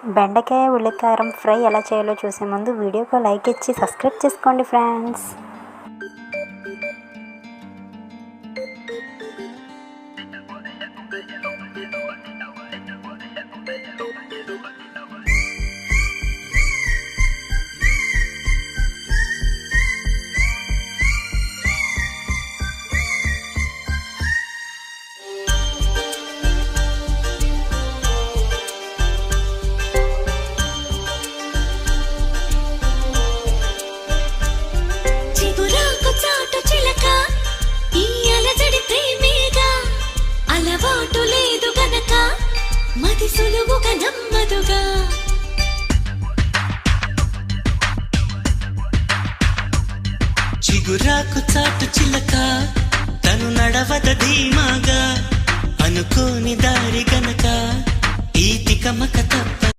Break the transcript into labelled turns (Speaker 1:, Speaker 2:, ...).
Speaker 1: బెండకాయ ఉల్లికారం ఫ్రై ఎలా చేయాలో చూసే ముందు వీడియోకి లైక్ ఇచ్చి సబ్స్క్రైబ్ చేసుకోండి ఫ్రెండ్స్.
Speaker 2: సులువుగా నమ్మదుగా చిగురాకు చాటు చిలక తను నడవద ధీమాగా అనుకోని దారి గనక ఈ తికమక తప్ప